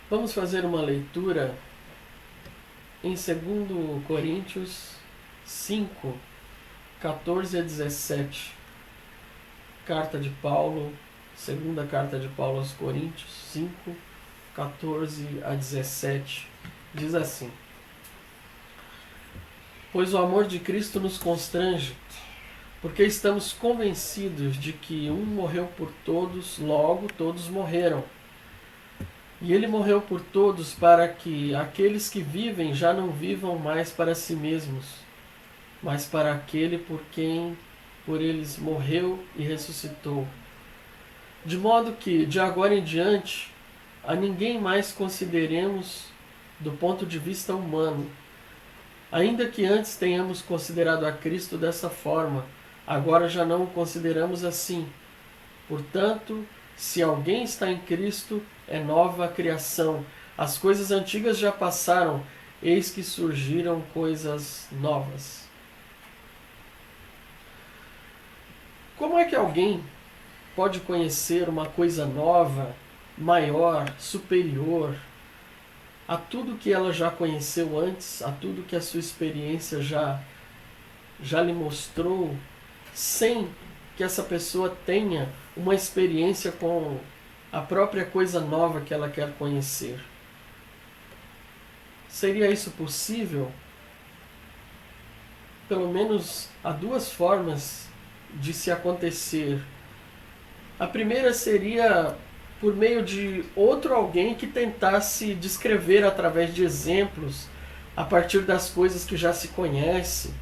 Vamos fazer uma leitura em 2 Coríntios 5, 14 a 17. Carta de Paulo, segunda carta de Paulo aos Coríntios 5, 14 a 17. Diz assim: Pois o amor de Cristo nos constrange, porque estamos convencidos de que um morreu por todos, logo todos morreram. E ele morreu por todos para que aqueles que vivem já não vivam mais para si mesmos, mas para aquele por quem por eles morreu e ressuscitou. De modo que, de agora em diante, a ninguém mais consideremos do ponto de vista humano. Ainda que antes tenhamos considerado a Cristo dessa forma, agora já não o consideramos assim. Portanto, se alguém está em Cristo, é nova criação. As coisas antigas já passaram, eis que surgiram coisas novas. Como é que alguém pode conhecer uma coisa nova, maior, superior a tudo que ela já conheceu antes, a tudo que a sua experiência já lhe mostrou, sem que essa pessoa tenha uma experiência com a própria coisa nova que ela quer conhecer? Seria isso possível? Pelo menos há duas formas de se acontecer. A primeira seria por meio de outro alguém que tentasse descrever através de exemplos, a partir das coisas que já se conhece.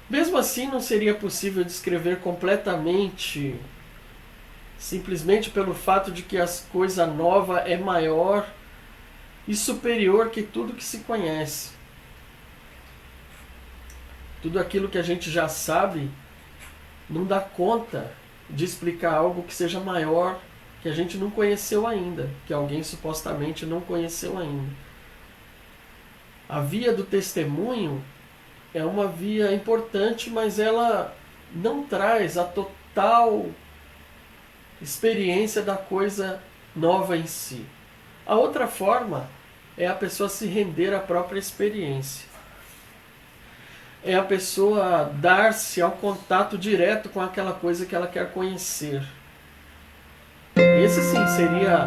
Mesmo assim, não seria possível descrever completamente, simplesmente pelo fato de que a coisa nova é maior e superior que tudo que se conhece. Tudo aquilo que a gente já sabe não dá conta de explicar algo que seja maior, que a gente não conheceu ainda, que alguém supostamente não conheceu ainda. A via do testemunho é uma via importante, mas ela não traz a total experiência da coisa nova em si. A outra forma é a pessoa se render à própria experiência. É a pessoa dar-se ao contato direto com aquela coisa que ela quer conhecer. Esse sim seria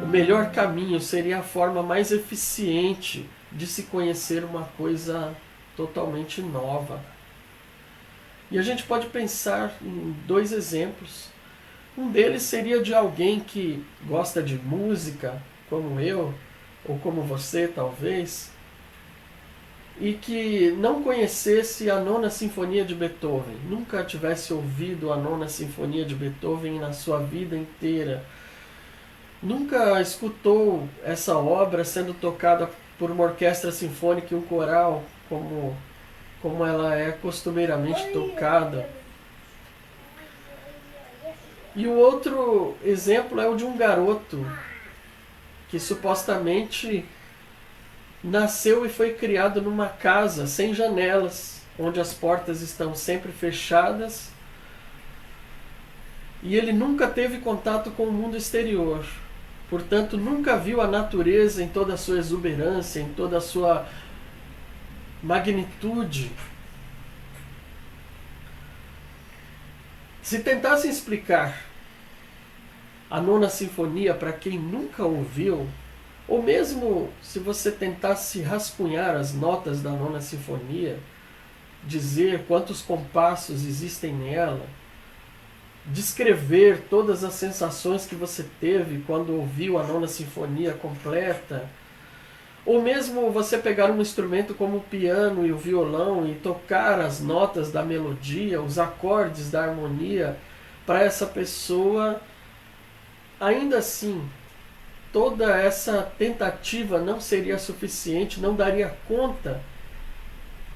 o melhor caminho, seria a forma mais eficiente de se conhecer uma coisa totalmente nova. E a gente pode pensar em dois exemplos. Um deles seria de alguém que gosta de música, como eu, ou como você talvez, e que não conhecesse a Nona Sinfonia de Beethoven, nunca tivesse ouvido a Nona Sinfonia de Beethoven na sua vida inteira, nunca escutou essa obra sendo tocada por uma orquestra sinfônica e um coral, como ela é costumeiramente tocada. E o outro exemplo é o de um garoto que supostamente nasceu e foi criado numa casa sem janelas, onde as portas estão sempre fechadas, e ele nunca teve contato com o mundo exterior. Portanto, nunca viu a natureza em toda a sua exuberância, em toda a sua magnitude. Se tentassem explicar a Nona Sinfonia para quem nunca ouviu, ou mesmo se você tentasse rascunhar as notas da Nona Sinfonia, dizer quantos compassos existem nela, descrever todas as sensações que você teve quando ouviu a Nona Sinfonia completa, ou mesmo você pegar um instrumento como o piano e o violão e tocar as notas da melodia, os acordes da harmonia, para essa pessoa, ainda assim, toda essa tentativa não seria suficiente, não daria conta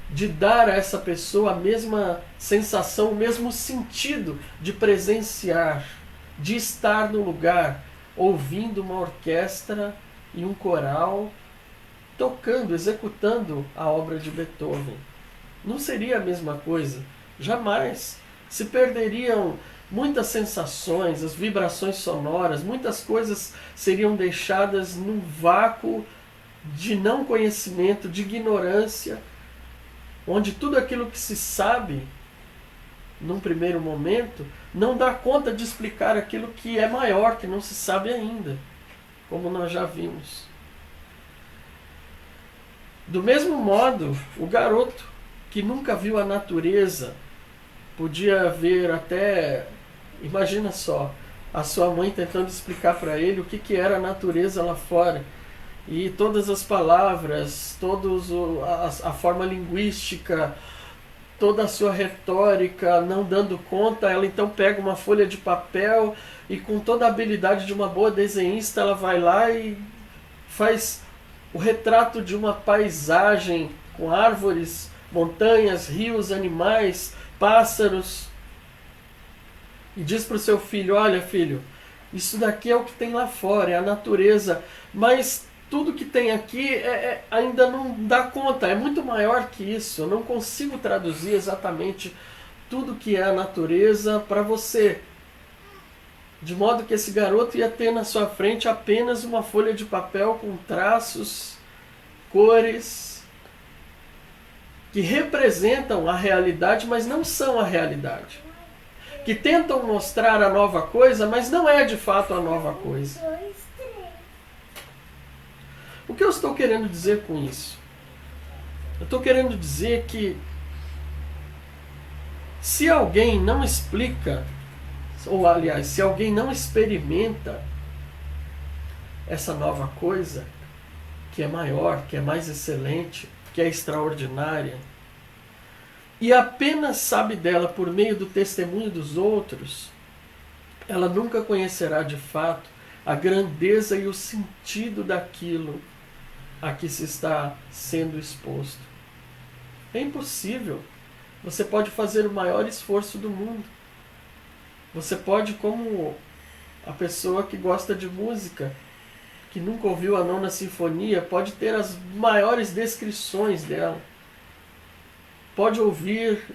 de dar a essa pessoa a mesma sensação, o mesmo sentido de presenciar, de estar no lugar, ouvindo uma orquestra e um coral, tocando, executando a obra de Beethoven. Não seria a mesma coisa, jamais. Se perderiam muitas sensações, as vibrações sonoras, muitas coisas seriam deixadas num vácuo de não conhecimento, de ignorância, onde tudo aquilo que se sabe, num primeiro momento, não dá conta de explicar aquilo que é maior, que não se sabe ainda, como nós já vimos. Do mesmo modo, o garoto que nunca viu a natureza podia ver até, imagina só, a sua mãe tentando explicar para ele o que era a natureza lá fora. E todas as palavras, a forma linguística, toda a sua retórica não dando conta, ela então pega uma folha de papel e com toda a habilidade de uma boa desenhista, ela vai lá e faz o retrato de uma paisagem com árvores, montanhas, rios, animais, pássaros. E diz para o seu filho: olha, filho, isso daqui é o que tem lá fora, é a natureza, mas tudo que tem aqui ainda não dá conta, é muito maior que isso. Eu não consigo traduzir exatamente tudo que é a natureza para você. De modo que esse garoto ia ter na sua frente apenas uma folha de papel com traços, cores, que representam a realidade, mas não são a realidade. Que tentam mostrar a nova coisa, mas não é de fato a nova coisa. O que eu estou querendo dizer com isso? Eu estou querendo dizer que se alguém não explica, ou aliás, se alguém não experimenta essa nova coisa, que é maior, que é mais excelente, que é extraordinária, e apenas sabe dela por meio do testemunho dos outros, ela nunca conhecerá de fato a grandeza e o sentido daquilo a que se está sendo exposto. É impossível. Você pode fazer o maior esforço do mundo. Você pode, como a pessoa que gosta de música, que nunca ouviu a Nona Sinfonia, pode ter as maiores descrições dela. Pode ouvir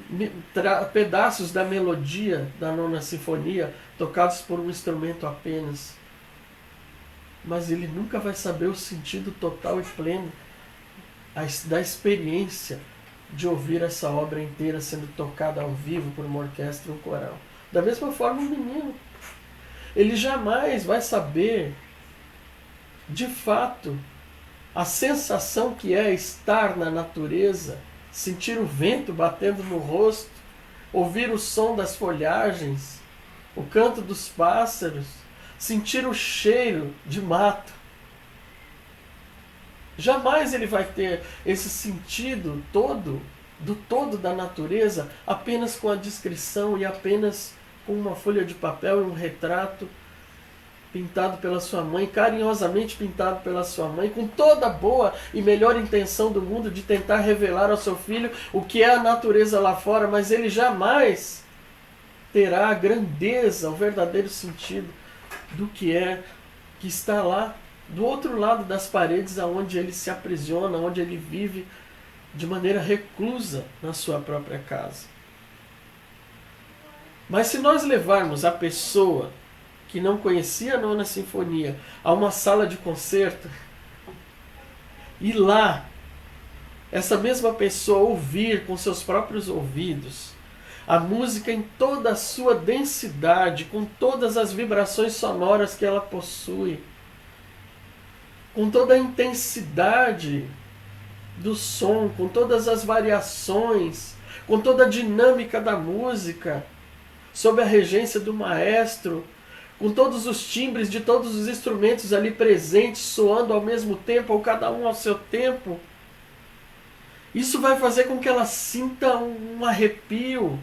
pedaços da melodia da Nona Sinfonia tocados por um instrumento apenas. Mas ele nunca vai saber o sentido total e pleno da experiência de ouvir essa obra inteira sendo tocada ao vivo por uma orquestra e um coral. Da mesma forma, o menino, ele jamais vai saber, de fato, a sensação que é estar na natureza, sentir o vento batendo no rosto, ouvir o som das folhagens, o canto dos pássaros, sentir o cheiro de mato. Jamais ele vai ter esse sentido todo, do todo da natureza, apenas com a descrição e apenas com uma folha de papel e um retrato pintado pela sua mãe, carinhosamente pintado pela sua mãe, com toda a boa e melhor intenção do mundo de tentar revelar ao seu filho o que é a natureza lá fora, mas ele jamais terá a grandeza, o verdadeiro sentido do que está lá, do outro lado das paredes, aonde ele se aprisiona, onde ele vive de maneira reclusa na sua própria casa. Mas se nós levarmos a pessoa que não conhecia a Nona Sinfonia a uma sala de concerto, e lá essa mesma pessoa ouvir com seus próprios ouvidos a música em toda a sua densidade, com todas as vibrações sonoras que ela possui, com toda a intensidade do som, com todas as variações, com toda a dinâmica da música, sob a regência do maestro, com todos os timbres de todos os instrumentos ali presentes, soando ao mesmo tempo, ou cada um ao seu tempo. Isso vai fazer com que ela sinta um arrepio,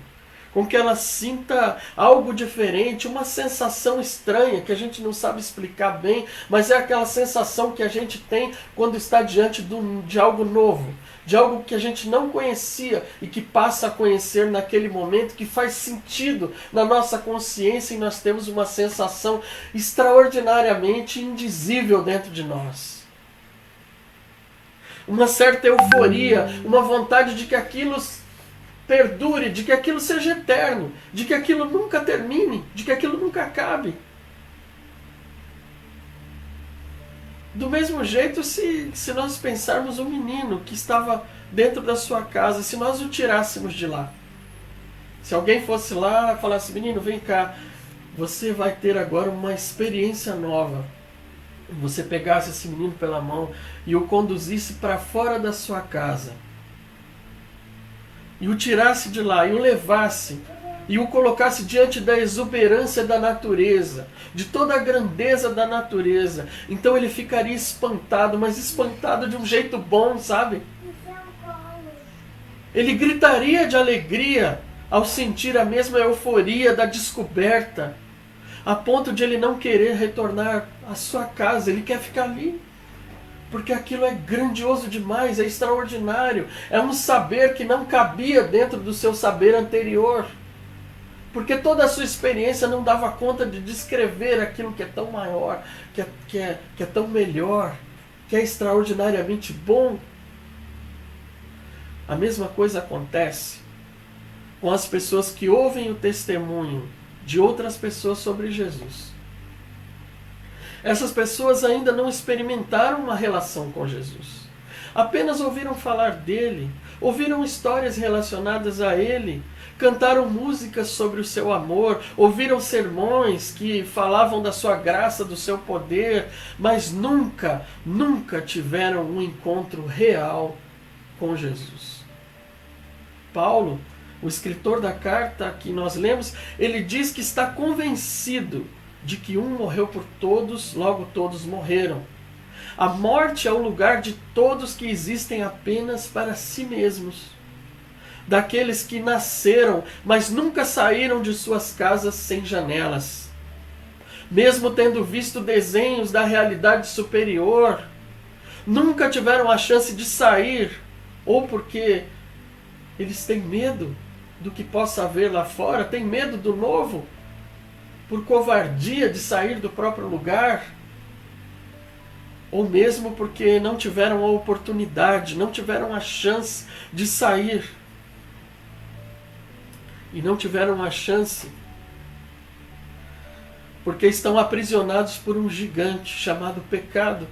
com que ela sinta algo diferente, uma sensação estranha que a gente não sabe explicar bem, mas é aquela sensação que a gente tem quando está diante de algo novo, de algo que a gente não conhecia e que passa a conhecer naquele momento, que faz sentido na nossa consciência e nós temos uma sensação extraordinariamente indizível dentro de nós. Uma certa euforia, uma vontade de que aquilo perdure, de que aquilo seja eterno, de que aquilo nunca termine, de que aquilo nunca acabe. Do mesmo jeito, se nós pensarmos um menino que estava dentro da sua casa, se nós o tirássemos de lá, se alguém fosse lá e falasse, menino, vem cá, você vai ter agora uma experiência nova. Você pegasse esse menino pela mão e o conduzisse para fora da sua casa, e o tirasse de lá, e o levasse, e o colocasse diante da exuberância da natureza, de toda a grandeza da natureza, então ele ficaria espantado, mas espantado de um jeito bom, sabe? Ele gritaria de alegria ao sentir a mesma euforia da descoberta, a ponto de ele não querer retornar à sua casa, ele quer ficar ali. Porque aquilo é grandioso demais, é extraordinário, é um saber que não cabia dentro do seu saber anterior. Porque toda a sua experiência não dava conta de descrever aquilo que é tão maior, que é tão melhor, que é extraordinariamente bom. A mesma coisa acontece com as pessoas que ouvem o testemunho de outras pessoas sobre Jesus. Essas pessoas ainda não experimentaram uma relação com Jesus. Apenas ouviram falar dele, ouviram histórias relacionadas a ele, cantaram músicas sobre o seu amor, ouviram sermões que falavam da sua graça, do seu poder, mas nunca tiveram um encontro real com Jesus. Paulo, o escritor da carta que nós lemos, ele diz que está convencido de que um morreu por todos, logo todos morreram. A morte é o lugar de todos que existem apenas para si mesmos. Daqueles que nasceram, mas nunca saíram de suas casas sem janelas. Mesmo tendo visto desenhos da realidade superior, nunca tiveram a chance de sair, ou porque eles têm medo do que possa haver lá fora, têm medo do novo, por covardia de sair do próprio lugar, ou mesmo porque não tiveram a oportunidade, não tiveram a chance de sair, e não tiveram a chance porque estão aprisionados por um gigante chamado pecado,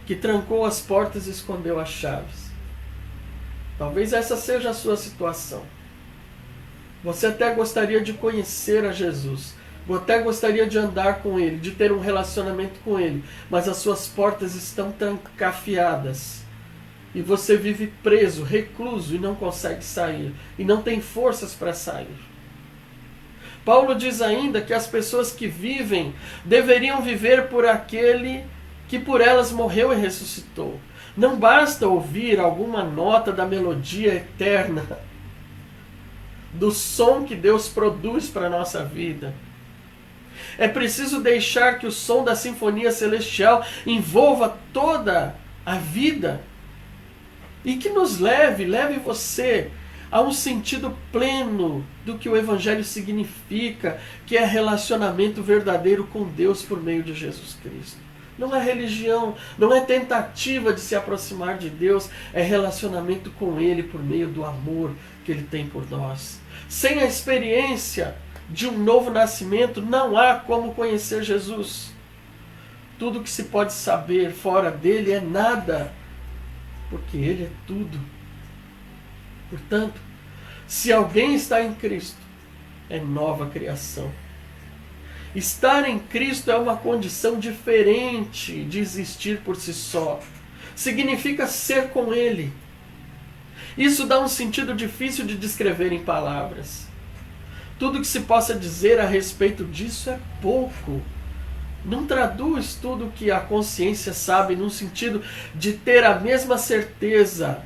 que trancou as portas e escondeu as chaves. Talvez essa seja a sua situação. Você até gostaria de conhecer a Jesus, até gostaria de andar com Ele, de ter um relacionamento com Ele, mas as suas portas estão trancafiadas. E você vive preso, recluso e não consegue sair. E não tem forças para sair. Paulo diz ainda que as pessoas que vivem deveriam viver por aquele que por elas morreu e ressuscitou. Não basta ouvir alguma nota da melodia eterna, do som que Deus produz para a nossa vida. É preciso deixar que o som da sinfonia celestial envolva toda a vida e que nos leve você a um sentido pleno do que o Evangelho significa, que é relacionamento verdadeiro com Deus por meio de Jesus Cristo. Não é religião, não é tentativa de se aproximar de Deus, é relacionamento com Ele por meio do amor que Ele tem por nós. Sem a experiência de um novo nascimento, não há como conhecer Jesus. Tudo que se pode saber fora dele é nada, porque Ele é tudo. Portanto, se alguém está em Cristo, é nova criação. Estar em Cristo é uma condição diferente de existir por si só. Significa ser com Ele. Isso dá um sentido difícil de descrever em palavras. Tudo que se possa dizer a respeito disso é pouco. Não traduz tudo que a consciência sabe num sentido de ter a mesma certeza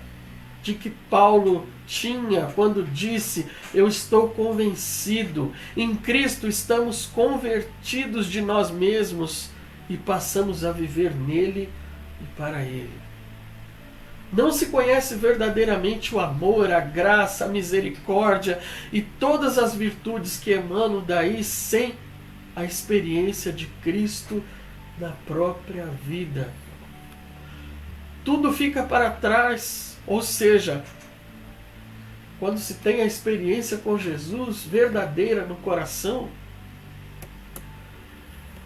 de que Paulo tinha quando disse: eu estou convencido, em Cristo estamos convertidos de nós mesmos e passamos a viver nele e para Ele. Não se conhece verdadeiramente o amor, a graça, a misericórdia e todas as virtudes que emanam daí sem a experiência de Cristo na própria vida. Tudo fica para trás, ou seja, quando se tem a experiência com Jesus verdadeira no coração,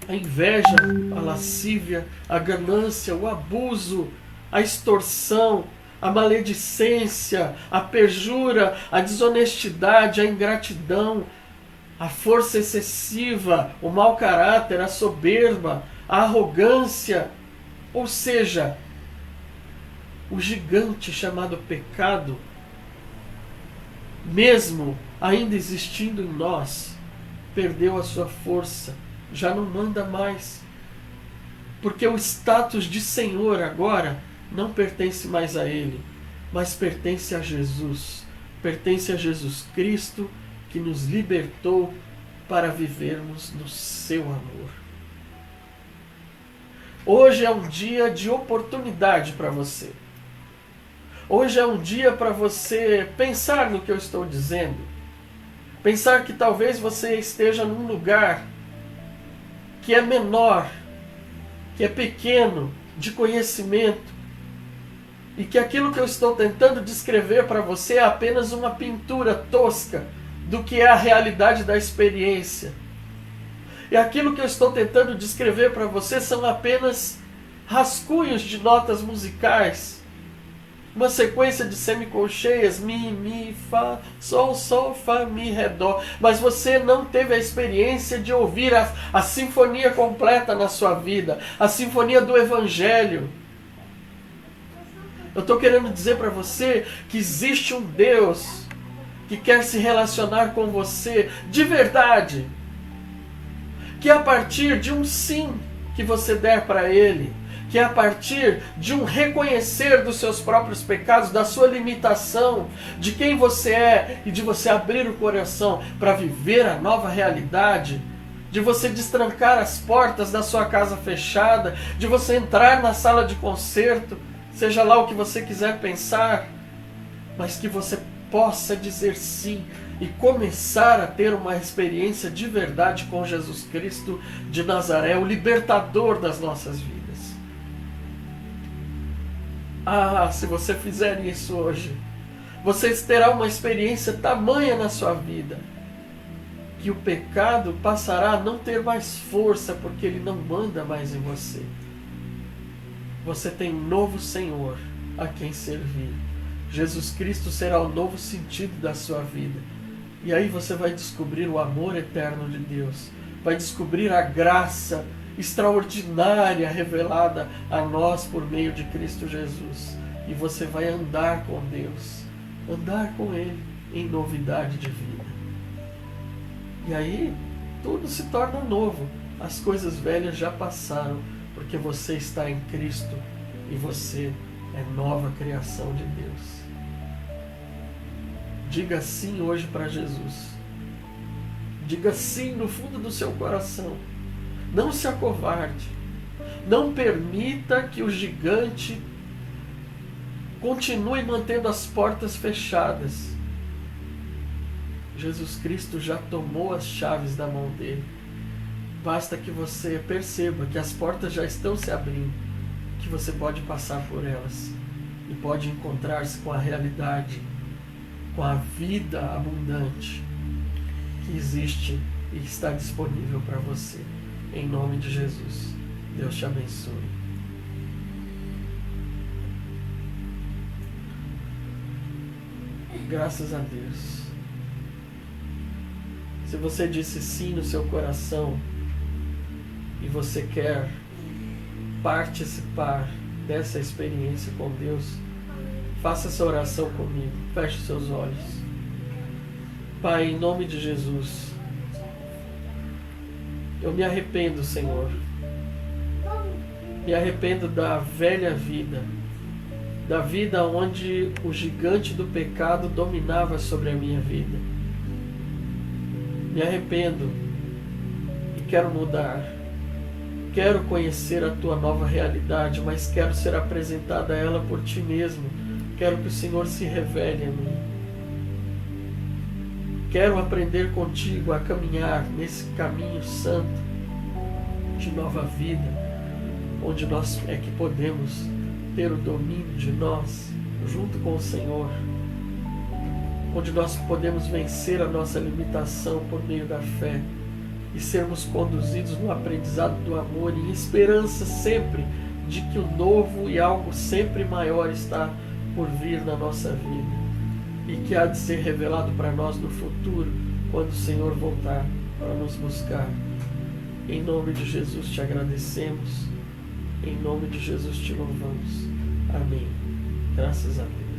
a inveja, a lascívia, a ganância, o abuso, a extorsão, a maledicência, a perjura, a desonestidade, a ingratidão, a força excessiva, o mau caráter, a soberba, a arrogância, ou seja, o gigante chamado pecado, mesmo ainda existindo em nós, perdeu a sua força, já não manda mais. Porque o status de Senhor agora não pertence mais a Ele, mas pertence a Jesus. Pertence a Jesus Cristo, que nos libertou para vivermos no seu amor. Hoje é um dia de oportunidade para você. Hoje é um dia para você pensar no que eu estou dizendo. Pensar que talvez você esteja num lugar que é menor, que é pequeno, de conhecimento, e que aquilo que eu estou tentando descrever para você é apenas uma pintura tosca do que é a realidade da experiência. E aquilo que eu estou tentando descrever para você são apenas rascunhos de notas musicais, uma sequência de semicolcheias, mi, fá, sol, fá, mi, ré, dó. Mas você não teve a experiência de ouvir a sinfonia completa na sua vida, a sinfonia do Evangelho. Eu estou querendo dizer para você que existe um Deus que quer se relacionar com você de verdade, que a partir de um sim que você der para Ele, que a partir de um reconhecer dos seus próprios pecados, da sua limitação, de quem você é e de você abrir o coração para viver a nova realidade, de você destrancar as portas da sua casa fechada, de você entrar na sala de concerto, seja lá o que você quiser pensar, mas que você possa dizer sim e começar a ter uma experiência de verdade com Jesus Cristo de Nazaré, o libertador das nossas vidas. Ah, se você fizer isso hoje, você terá uma experiência tamanha na sua vida, que o pecado passará a não ter mais força, porque ele não manda mais em você. Você tem um novo Senhor a quem servir. Jesus Cristo será o novo sentido da sua vida. E aí você vai descobrir o amor eterno de Deus, vai descobrir a graça extraordinária revelada a nós por meio de Cristo Jesus. E você vai andar com Deus, andar com Ele em novidade de vida. E aí tudo se torna novo. As coisas velhas já passaram, porque você está em Cristo e você é nova criação de Deus. Diga sim hoje para Jesus. Diga sim no fundo do seu coração. Não se acovarde. Não permita que o gigante continue mantendo as portas fechadas. Jesus Cristo já tomou as chaves da mão dele. Basta que você perceba que as portas já estão se abrindo, que você pode passar por elas e pode encontrar-se com a realidade, com a vida abundante que existe e está disponível para você. Em nome de Jesus. Deus te abençoe. Graças a Deus. Se você disse sim no seu coração e você quer participar dessa experiência com Deus, faça essa oração comigo. Feche seus olhos. Pai, em nome de Jesus, eu me arrependo, Senhor. Me arrependo da velha vida, da vida onde o gigante do pecado dominava sobre a minha vida. Me arrependo e quero mudar. Quero conhecer a Tua nova realidade, mas quero ser apresentado a ela por Ti mesmo. Quero que o Senhor se revele a mim. Quero aprender contigo a caminhar nesse caminho santo de nova vida, onde nós é que podemos ter o domínio de nós junto com o Senhor. onde nós podemos vencer a nossa limitação por meio da fé e sermos conduzidos no aprendizado do amor, em esperança sempre de que o novo e algo sempre maior está por vir na nossa vida e que há de ser revelado para nós no futuro, quando o Senhor voltar para nos buscar. Em nome de Jesus te agradecemos, em nome de Jesus te louvamos. Amém. Graças a Deus.